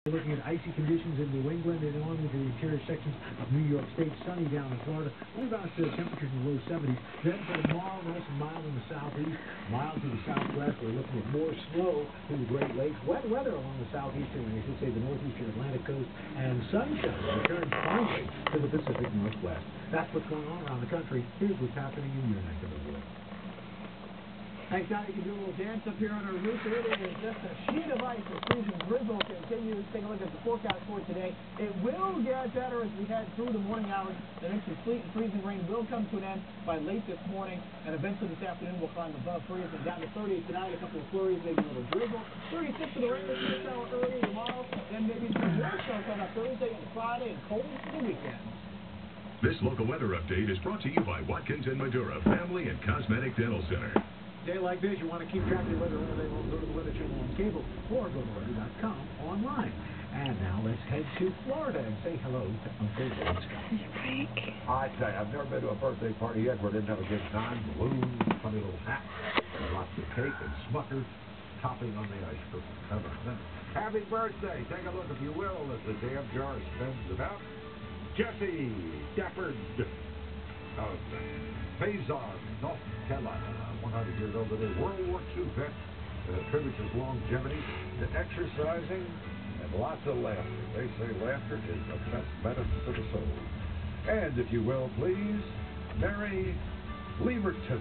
Looking at icy conditions in New England and on into the interior sections of New York State, sunny down in Florida, only about temperatures in the low 70s. Then for tomorrow, nice and mild in the southeast, mild to the southwest. We're looking at more snow to the Great Lakes, wet weather along the southeastern, and I should say the northeastern Atlantic coast, and sunshine returns finally to the Pacific Northwest. That's what's going on around the country. Here's what's happening in your neck of the woods. Thanks, God, you can do a little dance up here on our roof. It is just a sheet of ice as freezing drizzle continues. Take a look at the forecast for today. It will get better as we head through the morning hours. The mix of sleet and freezing rain will come to an end by late this morning, and eventually this afternoon we'll climb above freezing. Down to 30 tonight, a couple of flurries, maybe a little drizzle. 36 for the rain this hour early tomorrow, then maybe some more snow on Thursday and Friday, and cold for the weekend. This local weather update is brought to you by Watkins & Madura Family and Cosmetic Dental Center. Day like this, you want to keep track of the weather all day long, go to the Weather Channel on cable or go to weather.com online. And now let's head to Florida and say hello to Uncle Rod Scott. I tell you, I've never been to a birthday party yet where I didn't have a good time. Balloons, funny little hats, and lots of cake and Smuckers topping on the ice cream. How about that? Happy birthday! Take a look, if you will, as the damn jar spins about. Jesse Deppard of Faison, North Carolina. 100 years old today, World War II vet, that attributes his longevity to exercising and lots of laughter. They say laughter is the best medicine for the soul. And if you will, please, Mary Leverton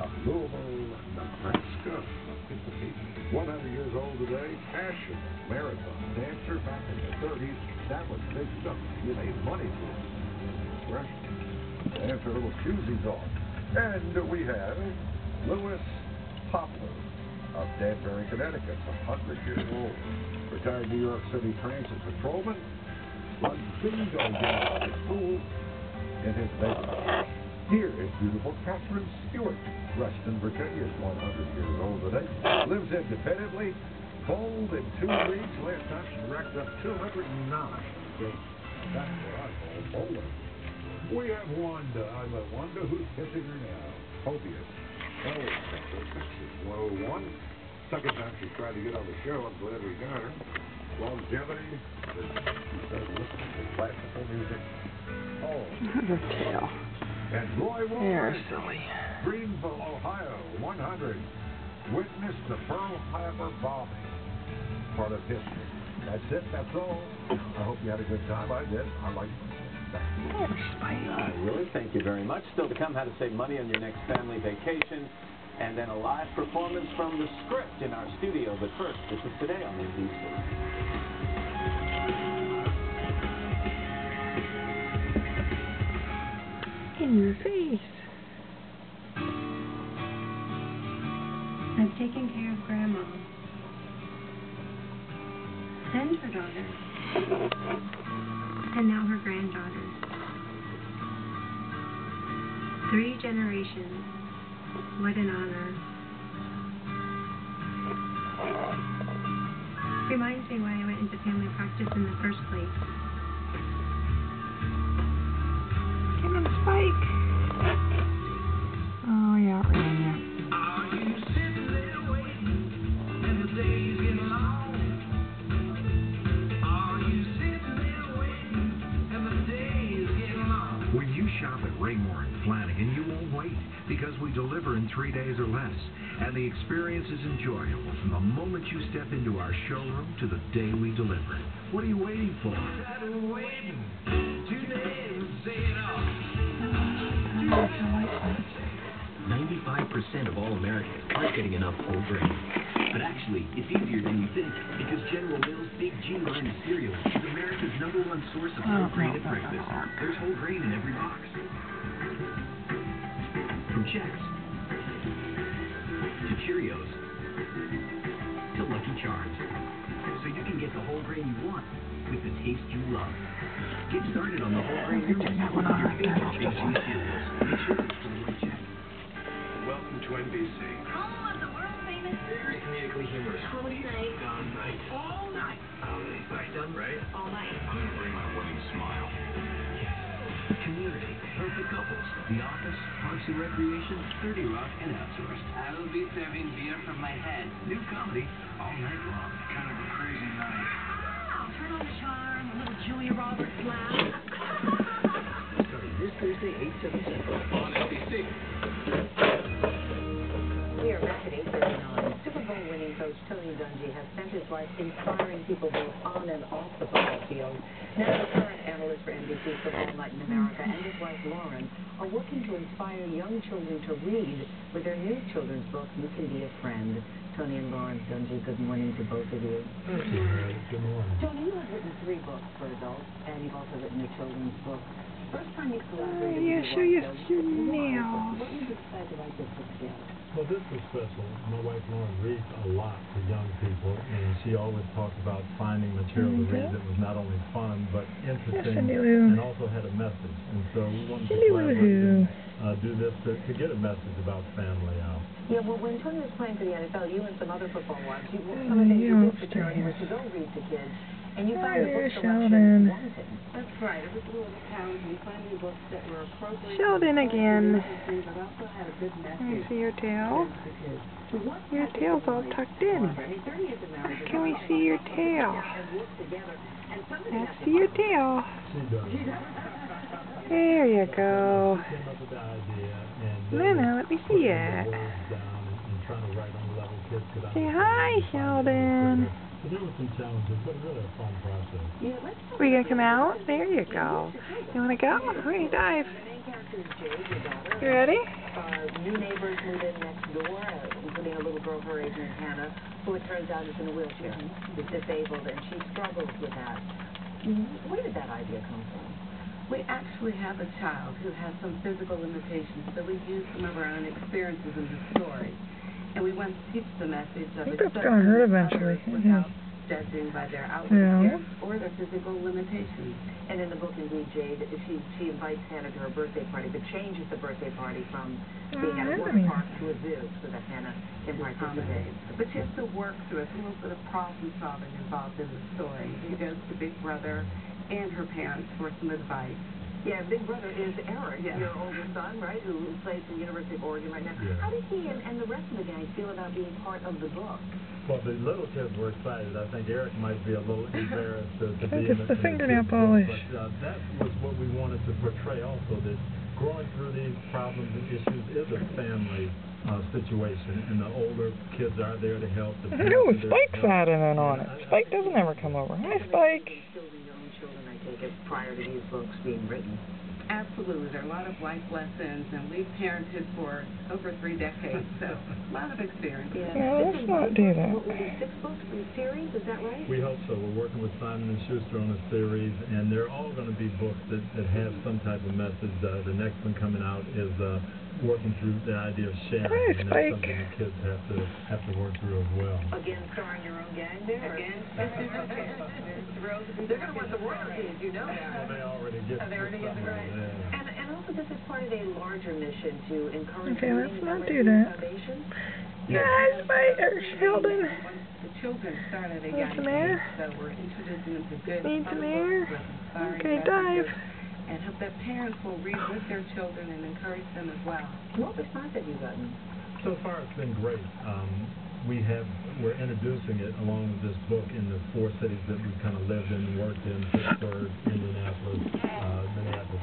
of Louisville, Nebraska. 100 years old today, passion marathon dancer back in the 30s. That was big stuff. You made money for it. Right? After a little shoesies off. And we have Louis Poplar of Danbury, Connecticut, 100 years old. Retired New York City Transit patrolman. Runs bingo games at school in his neighborhood. Here is beautiful Catherine Stewart. Reston, Virginia, is 100 years old today. Lives independently. Bowled in 2 weeks. Last time she racked up 209. So that's what I call bowling. We have Wanda. I love Wanda. Who's kissing her now? Hobius. Oh, Texas 101. Second time she's tried to get on the show. I'm glad we got her. Longevity. She says listen to classical music. Oh. Her tail. And Roy They're Warren. silly. Greenville, Ohio. 100. Witnessed the Pearl Harbor bombing. Part of history. That's it. That's all. I hope you had a good time. I did. I liked it. Willie, thank you very much. Still to come, how to save money on your next family vacation, and then a live performance from the script in our studio. But first, this is Today on NBC. In your face. I've taken care of Grandma and her daughter. And now her granddaughter. 3 generations. What an honor. Reminds me why I went into family practice in the first place. Come on, Spike. Oh, yeah, Rania. When you shop at Raymore and Flanagan, you won't wait because we deliver in 3 days or less. And the experience is enjoyable from the moment you step into our showroom to the day we deliver. What are you waiting for? 95% of all Americans aren't getting enough whole grain. But actually, it's easier than you think, because General Mills' Big G line of cereal is America's #1 source of whole grain at breakfast. There's whole grain in every box. From Chex to Cheerios to Lucky Charms. So you can get the whole grain you want with the taste you love. Get started on the whole grain you're missing with your favorite Big G cereals. Make sure it's from Chex. Welcome to NBC. Home of the world-famous Very comedically humorous. comedy night. Done night. All night. Right, done right. All night. I'm gonna bring my winning smile. Community, Perfect Couples, The Office, Parks and Recreation, 30 Rock, and Outsourced. I will be serving beer from my head. New comedy all night long. Kind of a crazy night. Robert Slam. Starting this Thursday, 8/7 Central on NBC. We are back at 8:39. Super Bowl winning coach Tony Dungy has spent his life inspiring people both on and off the football field. Now the current analyst for NBC Football Night in America and his wife Lauren are working to inspire young children to read with their new children's book, You Can Be a Friend. Tony and Lauren Dungy, good morning to both of you. Thank you. Good morning. Tony, you have written 3 books for adults, and you've also written a children's book. First time you collaborated with your wife, show you Joe, nails. what made you decide to write this book together? Well, this was special. My wife Lauren reads a lot to young people, and she always talked about finding material to read that was not only fun but interesting and also had a message. And so we wanted to collaborate and do this to get a message about family out. Yeah, well, when Tony was playing for the NFL, you and some other football wives, some of the things you did for charity was to go read to kids, and you found the book selection wanted. That's right. It was a little challenging finding books that were appropriate. Sheldon again. But also had a good Can we message. see your tail? Your tail's all tucked in. Can we see your tail? Let's see your tail. She does. There you go. She came up with the idea, and Luna, let me see it. Trying to write on the level kids could Say hi, Sheldon. So there were some challenges, but really a fun process. Are you going to come out? There you go. You want to go? Hurry, dive. You ready? New neighbors move in next door, including a little girl her age named Hannah, who it turns out is in a wheelchair, is disabled, and she struggles with that. Where did that idea come from? We actually have a child who has some physical limitations, so we use some of our own experiences in the story. And we want to teach the message of I think that's going to hurt eventually. without judging by their outward gifts or their physical limitations. And in the book, indeed, Jade, she invites Hannah to her birthday party, but changes the birthday party from being at a water park to a zoo so that Hannah can participate. But she has to work through it. There's a little bit of problem solving involved in the story. She goes to Big Brother and her parents for some advice. Yeah, Big Brother is Eric, your older son, right, who plays for the University of Oregon right now. Yeah. How did he and the rest of the gang feel about being part of the book? Well, the little kids were excited. I think Eric might be a little embarrassed to be in the fingernail polish. But that was what we wanted to portray also, that growing through these problems and issues is a family situation, and the older kids are there to help. Ooh, Spike's adding in on it. Spike doesn't ever come over. Hi, Spike. Prior to these books being written. Absolutely. There are a lot of life lessons, and we've parented for over 3 decades, so a lot of experience. Yeah, let's not do that. What will be 6 books in the series, is that right? We hope so. We're working with Simon & Schuster on a series, and they're all going to be books that have some type of message. The next one coming out is working through the idea of sharing, and that's something the kids have to work through as well. Again, starring your own gang there? Again, they're going to want the royalties, you know that. Well, they already get they already get the right. And also this is part of a larger mission to encourage let's not do that. Yes, Sheldon. The children started a Need some air? so we're introducing them to good Need some fun air? books with inspiring Okay, dive. messages, and hope that parents will read with their children and encourage them as well. What response have you gotten? So far, it's been great. We're introducing it along with this book in the 4 cities that we've kind of lived in and worked in: Pittsburgh, Indianapolis, Minneapolis.